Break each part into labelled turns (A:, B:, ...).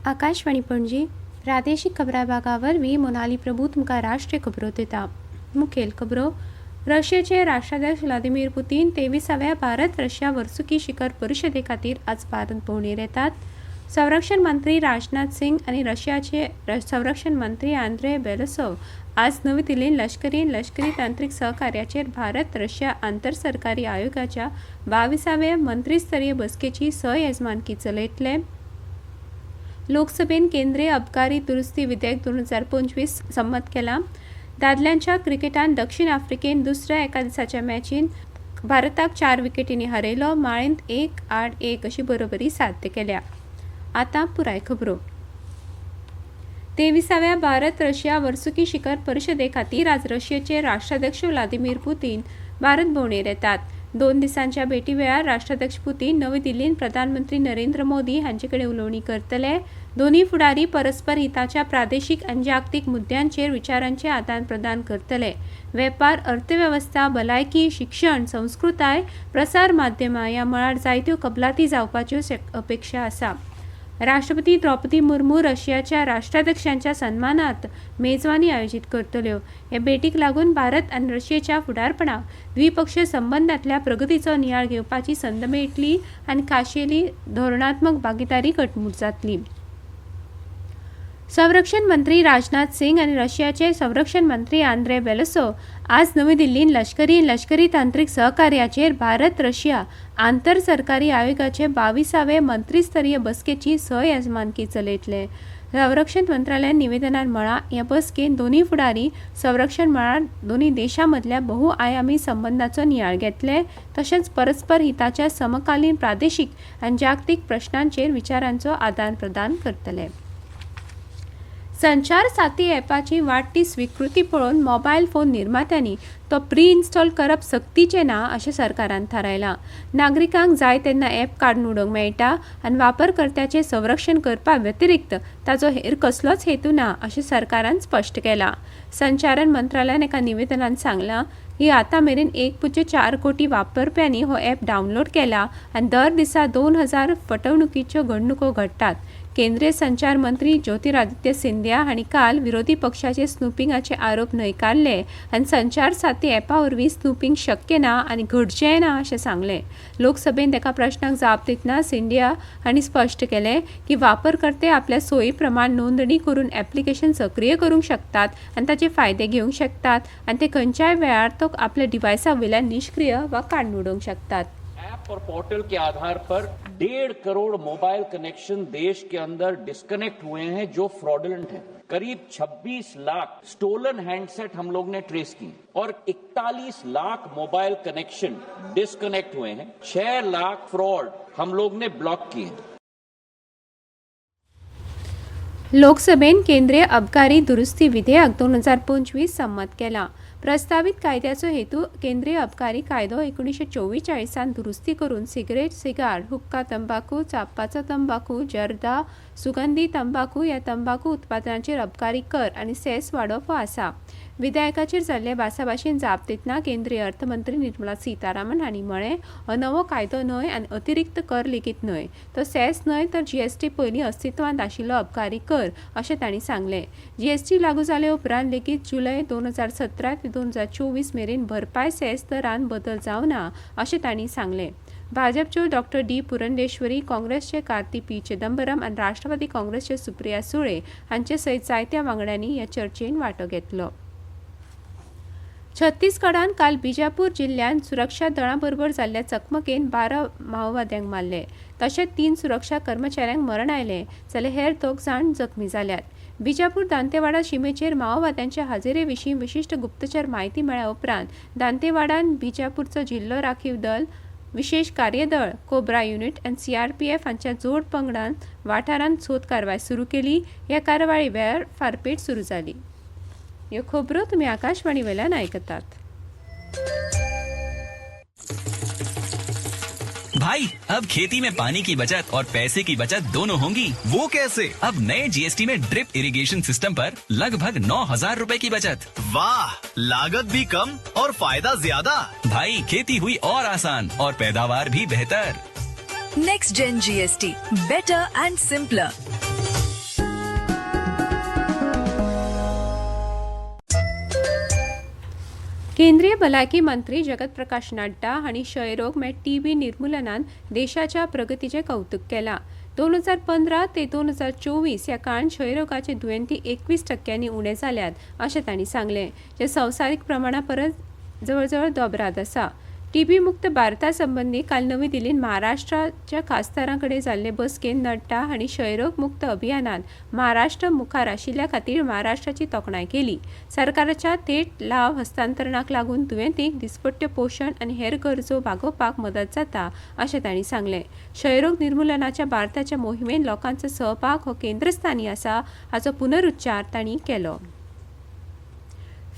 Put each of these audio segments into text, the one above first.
A: आकाशवाणी पणजी प्रादेशिक खबरां भागावर वी मोनाली प्रभू तुमकां राष्ट्रीय खबरो दिता। मुखेल खबरो रशियाचे राष्ट्राध्यक्ष व्लादिमीर पुतीन 23व्या भारत रशिया वर्सुकी शिखर परिशदे खातीर आज भारत भोंवडेर येतात। संरक्षण मंत्री राजनाथ सिंग आणि रशियाचे संरक्षण मंत्री आंद्रे बेलोसोव आज नवी दिल्लीत लष्करी तांत्रिक सहकार्याचेर भारत रशिया आंतरसरकारी आयोगाच्या 22व्या मंत्रीस्तरीय बसकेची सहयजमानकी चलयतले। लोकसभेन केंद्रीय अबकारी दुरुस्ती विधेयक 2025 संमत केला। दादल्यांच्या क्रिकेटान दक्षिण आफ्रिकेन दुसऱ्या एका दिसाच्या मॅचीन भारताक 4 विकेटींनी हारयलो। माळेंत 1-8-1 अशी बरोबरी साध्य केल्या। आता पुराय खबरो 23व्या भारत रशिया वर्सुकी शिखर परिशदे खातीर आज रशियाचे राष्ट्राध्यक्ष व्लादिमीर पुतीन भारत भोंवडेर येतात। 2 दिसांच्या भेटी वेळार राष्ट्राध्यक्ष पुतीन नवी दिल्लीत प्रधानमंत्री नरेंद्र मोदी हांचे कडेन उलोवणी करतले। दोन्ही फुडारी परस्पर हिताच्या प्रादेशीक आनी जागतीक मुद्द्यांचेर विचारांचे आदान प्रदान करतले। वेपार, अर्थवेवस्था, भलायकी, शिक्षण, संस्कृताय, प्रसार माध्यमां ह्या मळार जायत्यो कबलाती जावपाच्यो अपेक्षा आसा। राष्ट्रपती द्रौपदी मुर्मू रशियाच्या राष्ट्राध्यक्षांच्या सन्मानार्थ मेजवानी आयोजित करतल्यो। हे भेटीक लागून भारत आनी रशियाच्या फुडारपणाक द्विपक्षीय संबंदांतल्या प्रगतीचो नियाळ घेवपाची संद मेळटली आनी खाशेली धोरणात्मक भागीदारी घटमूट जातली। संरक्षण मंत्री राजनाथ सिंग आणि रशियाचे संरक्षण मंत्री आंद्रे बेलोसोव आज नवी दिल्लीत लष्करी तांत्रिक सहकार्याचेर भारत रशिया आंतरसरकारी आयोगाचे 22व्या मंत्रीस्तरीय बसकेची सहयजमानकी चलयतले। संरक्षण मंत्रालयान निवेदनात म्हळां, ह्या बसकेन दोन्ही फुडारी संरक्षण मळार दोन्ही देशांमदल्या बहुआयामी संबंधांचो नियाळ घेतले, तशेंच परस्पर हिताच्या समकालीन प्रादेशीक आनी जागतीक प्रश्नांचेर विचारांचो आदान प्रदान करतले। संचार साथी ॲपाची वाडटी स्वीकृती पळोवन मोबायल फोन निर्मात्यांनी तो प्री इन्स्टॉल करप सक्तीचें ना अशें सरकारान थारायलां। नागरिकांक जाय तेन्ना ॲप काडून उडोवंक मेळटा आनी वापरकर्त्याचें संरक्षण करपा व्यतिरिक्त ताचो हेर कसलोच हेतू ना अशें सरकारान स्पश्ट केलां। संचारण मंत्रालयान एका निवेदनांत सांगलां की आतां मेरेन 1.4 कोटी वापरप्यांनी हो ॲप डावनलोड केला आनी दर दिसा 2000 फटवणुकीच्यो घडणुको घडटात। केंद्रीय संचार मंत्री ज्योतिरादित्य सिंधिया हांणी काल विरोधी पक्षाचे स्नूपिंगाचे आरोप न्हयकारले आनी संचार साथी ॲपा वरवीं स्नूपिंग शक्य ना आनी घडचेंय ना अशें सांगलें। लोकसभेंत एका प्रश्नाक जाप दितना सिंधिया हांणी स्पश्ट केलें की वापरकर्ते आपल्या सोयी प्रमाण नोंदणी करून ॲप्लिकेशन सक्रिय करूंक शकतात आनी ताचे फायदे घेवंक शकतात आनी ते खंयच्याय वेळार तो आपल्या डिव्हायसा वयल्यान निष्क्रिय वा काडून उडोवंक शकतात।
B: ऐप और पोर्टल के आधार पर 1.5 करोड़ मोबाइल कनेक्शन देश के अंदर डिस्कनेक्ट हुए हैं जो फ्रॉडुलेंट हैं। करीब 26 लाख स्टोलन हैंडसेट हम लोग ने ट्रेस किए और 41 लाख मोबाइल कनेक्शन डिस्कनेक्ट हुए हैं। 6 लाख फ्रॉड हम लोग ने ब्लॉक किए।
A: लोकसभेन केंद्रीय अबकारी दुरुस्ती विधेयक 2025 संमत केला। प्रस्तावित कायद्याचो हेतू केंद्रीय अबकारी कायदो 1944 दुरुस्ती करून सिगरेट, सिगार, हुक्का तंबाखू, चाबपाचो तंबाखू, जर्दा, सुगंधी तंबाखू ह्या तंबाखू उत्पादनांचेर अबकारी कर आनी सेस वाडोवप आसा। विधेयकाचेर जाल्ले भासाभाशेन जाप दितना केंद्रीय अर्थमंत्री निर्मला सीतारामन हांणी म्हळें, हो नवो कायदो न्हय आनी अतिरिक्त कर लेगीत न्हय, तो सेस न्हय तर GST पयलीं अस्तित्वांत आशिल्लो अबकारी कर अशें तांणी सांगलें। GST लागू जाले उपरांत लेगीत जुलय 2017 ते 2024 मेरेन भरपाय सेस दरांत बदल जावना अशें तांणी सांगलें। भाजपच्यो डॉ. डी. पुरंदेश्वरी, काँग्रेसचे कार्ती पी. चिदंबरम आनी राष्ट्रवादी काँग्रेसचे सुप्रिया सुळे हांचे सयत जायत्या वांगड्यांनी ह्या चर्चेन वांटो घेतलो। छत्तीसगडांत काल बिजापूर जिल्ह्यांत सुरक्षा दळां जाल्ल्या चकमकेन 12 माओवाद्यांक मारले, तशेंच 3 सुरक्षा कर्मचाऱ्यांक मरण आयलें जाल्यार हेर 2 जाण जखमी जाल्यात। बिजापूर दांतेवाडा शिमेचेर माओवाद्यांच्या हाजेरे विशीं विशिश्ट गुप्तचर म्हायती मेळ्ळ्या उपरांत दांतेवाडान बिजापूरचो जिल्लो राखीव दल, विशेष कार्यदळ, कोब्रा युनिट आनी CRPF हांच्या जोड पंगडान वाठारांत सोद कारवाय सुरू केली। ह्या कारवाये वेळार फारपेट सुरू जाली। ह्यो खबरो तुमी आकाशवाणी वयल्यान आयकतात।
C: भाई, अब खेती में पानी की बचत और पैसे की बचत दोनों होंगी।
D: वो कैसे?
C: अब नए GST में ड्रिप इरिगेशन सिस्टम पर लगभग 9,000 रुपए की बचत।
D: वाह, लागत भी कम और फायदा ज्यादा।
C: भाई, खेती हुई और आसान और पैदावार भी बेहतर।
E: Next gen GST, better and simpler.
A: केंद्रीय भलायकी मंत्री जगत प्रकाश नड्डा हांणी क्षयरोग म्हळ्यार टीबी निर्मुलनान देशाच्या प्रगतीचें कौतुक केलां. 2015 ते 2024 ह्या काळांत क्षयरोगाचे दुयेंती 21% उणे जाल्यात अशें तांणी सांगलें, जे संवसारीक प्रमाणा परस जवळजवळ दोबराद आसा. टीबी मुक्त भारता संबंधी काल नवी दिल्लींत महाराष्ट्राच्या खासदारां कडेन जाल्ले बसकेंत नड्डा हांणी क्षयरोग मुक्त अभियानांत महाराष्ट्र मुखार आशिल्ल्या खातीर महाराष्ट्राची तोखणाय केली. सरकाराच्या थेट लाव हस्तांतरणाक लागून दुयेंतींक दिसपट्ट्यो पोशण आनी हेर गरजो भागोवपाक मदत जाता अशें तांणी सांगलें. क्षयरोग निर्मुलनाच्या भारताच्या मोहिमेंत लोकांचो सहभाग हो केंद्रस्थानी आसा हाचो पुनरुच्चार तांणी केलो.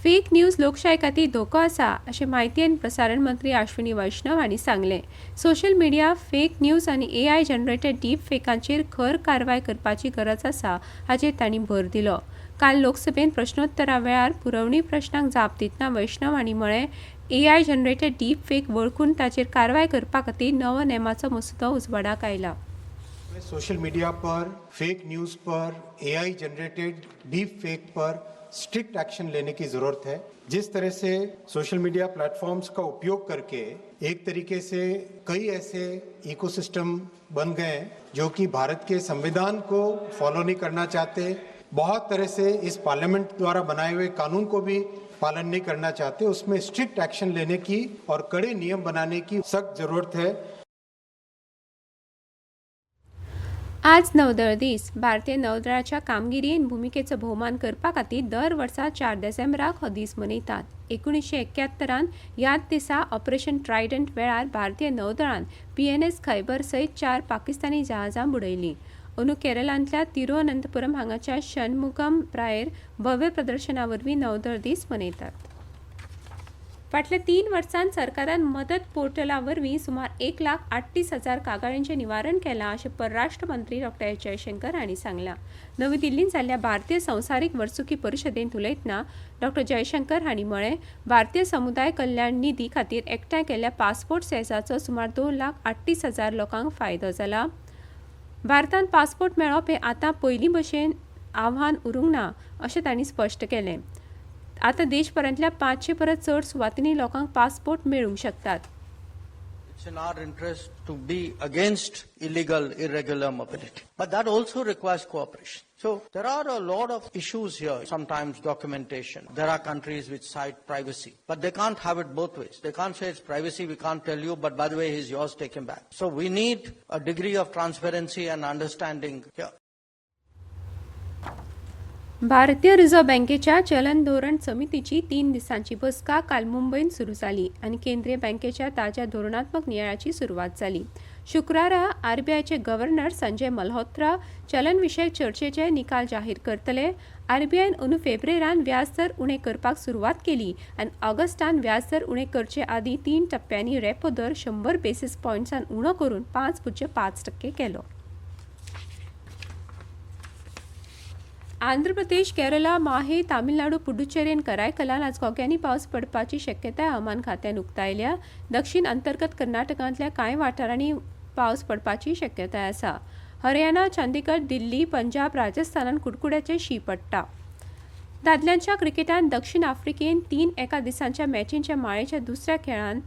A: फेक न्यूज लोकशाये खातीर धोको आसा अशें म्हायती आनी प्रसारण मंत्री अश्विनी वैष्णव हांणी सांगलें. सोशल मिडिया, फेक न्यूज आनी AI जनरेटेड डीप फेकांचेर खर कारवाय करपाची गरज आसा हाचेर तांणी भर दिलो. काल लोकसभेंत प्रश्नोत्तरा वेळार पुरवणी प्रश्नांक जाप दितना वैष्णव हांणी म्हळें, AI जनरेटेड डीप फेक वळखून ताचेर कारवाय करपा खातीर नवो नेमाचो मसुदो उजवाडाक आयला.
E: सोशल मीडिया पर, फेक न्यूज़ पर, AI जनरेटेड डीप फेक पर स्ट्रिक्ट एक्शन लेने की जरूरत है. जिस तरह से सोशल मीडिया प्लेटफॉर्म्स का उपयोग करके एक तरीके से कई ऐसे इकोसिस्टम बन गए हैं जो कि भारत के संविधान को फॉलो नहीं करना चाहते, बहुत तरह से इस पार्लियामेंट द्वारा बनाए हुए कानून को भी पालन नहीं करना चाहते. उसमें स्ट्रिक्ट एक्शन लेने की और कड़े नियम बनाने की सख्त जरूरत है.
A: आज नौदळ दीस. भारतीय नौदळाच्या कामगिरी आनी भुमिकेचो भोवमान करपा खातीर दर वर्सा 4 डिसेंबराक हो दीस मनयतात. 1971 ह्याच दिसा ऑपरेशन ट्रायडंट वेळार भारतीय नौदळान PNS खैबर सयत 4 पाकिस्तानी जहाजां बुडयलीं. अंदू केरळांतल्या तिरुअनंतपुरम हांगाच्या षणमुगम प्रायर भव्य प्रदर्शना वरवीं नौदळ दीस मनयतात. फाटल्या 3 वर्सांत सरकारान मदत पोर्टला वरवीं सुमार 1,38,000 कागाळींचें निवारण केलां अशें परराष्ट्र मंत्री डॉ. एस. जयशंकर हांणी सांगलां. नवी दिल्लींत जाल्ल्या भारतीय संवसारीक वर्सुकी परिशदेंत उलयतना डॉ. जयशंकर हांणी म्हळें, भारतीय समुदाय कल्याण निधी खातीर एकठांय केल्ल्या पासपोर्ट सेसाचो सुमार 2,38,000 लोकांक फायदो जाला. भारतांत पासपोर्ट मेळप हें आतां पयलीं भशेन आव्हान उरूंक ना अशें तांणी स्पश्ट केलें. आतां देशभरांतल्या 500 परस चड सुवातींनी लोकांक पासपोर्ट मेळूंक शकतात.
F: It's in our interest to be against illegal, irregular mobility. But that also requires cooperation. So there are a lot of issues here, sometimes documentation. There are countries which cite privacy, but they can't have it both ways. They can't say it's privacy, we can't tell you, but by the way, he's yours, take him back. So we need a degree of transparency and understanding here.
A: भारतीय reserve बँकेच्या चलन धोरण समितीची 3 दिसांची बसका काल मुंबईत सुरू जाली आणि केंद्रीय बँकेच्या ताज्या धोरणात्मक नियाळाची सुरवात जाली. शुक्रारा RBIचे गव्हर्नर संजय मल्होत्रा चलन विशयक चर्चेचे निकाल जाहीर करतले. RBIन अंदू फेब्रुवारांत व्याजदर उणे करपाक सुरवात केली आणि ऑगस्टान व्याजदर उणे करचे आदीं 3 टप्प्यांनी रेपो दर 100 बेसिस पॉयंट्सान उणो करून 5.5% केलो. आंध्र प्रदेश, केरळा, माहे, तामिळनाडू, पुडुचेरी आनी करायकलान आज गोग्यांनी पावस पडपाची शक्यताय हवामान खात्यान उक्तायल्या. दक्षिण अंतर्गत कर्नाटकांतल्या कांय वाठारांनी पावस पडपाची शक्यताय आसा. हरियाणा, चंदीगड, दिल्ली, पंजाब, राजस्थानात कुडकुड्याचें शीं पडटा. दादल्यांच्या क्रिकेटांत दक्षिण आफ्रिकेन 3 एका दिसांच्या मॅचींच्या माळेच्या दुसऱ्या खेळांत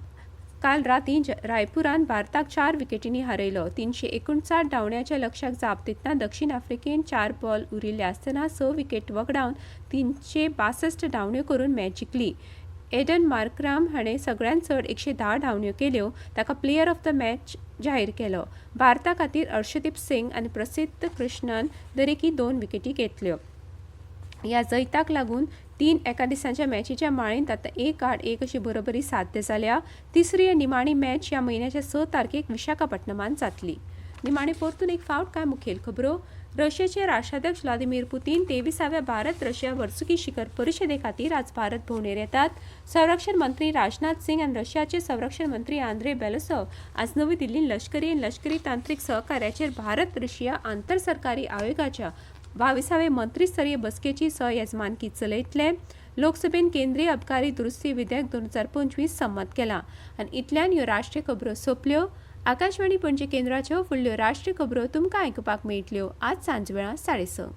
A: काल रातीं रायपुरांत भारताक 4 विकेटींनी हारयलो. 359 धांवड्याच्या लक्षाक जाप दितना दक्षिण आफ्रिकेन 4 बॉल उरिल्ले आसतना 6 विकेट वगडावन 362 धांवड्यो करून मॅच जिखली. एडन मार्क्राम हाणें सगळ्यांत चड 110 धांवड्यो केल्यो. ताका प्लेयर ऑफ द मॅच जाहीर केलो. भारता खातीर हर्षदीप सिंग आनी प्रसिद्ध कृष्णन दरेकी 2 विकेटी घेतल्यो. ह्या जैताक लागून 3 एका दिसांच्या मॅचीच्या माळेंत आतां 1-1 अशी बरोबरी साध्य जाल्या. तिसरी आनी निमाणी मॅच ह्या म्हयन्याच्या 6 तारखेक विशाखापट्टणमांत जातली. निमाणे परतून एक फावट काय मुखेल खबरो. रशियाचे राष्ट्राध्यक्ष व्लादिमीर पुतीन 23व्या भारत रशिया वर्सुकी शिखर परिशदे खातीर आज भारत भोंवडेर येतात. संरक्षण मंत्री राजनाथ सिंग आनी रशियाचे संरक्षण मंत्री आंद्रे बेलोसोव आज नवी दिल्लींत लष्करी आनी लष्करी तांत्रीक सहकार्याचेर भारत रशिया आंतर सरकारी आयोगाच्या 22व्या मंत्रीस्तरीय बसकेची येजमानकी चलयतले. लोकसभेन केंद्रीय अबकारी दुरुस्ती विधेयक 2025 संमत केलां. आनी इतल्यान ह्यो राष्ट्रीय खबरो सोंपल्यो. आकाशवाणी पणजी केंद्राच्यो फुडल्यो राष्ट्रीय खबरो तुमकां आयकुपाक मेळटल्यो आज सांजवेळा 6:30.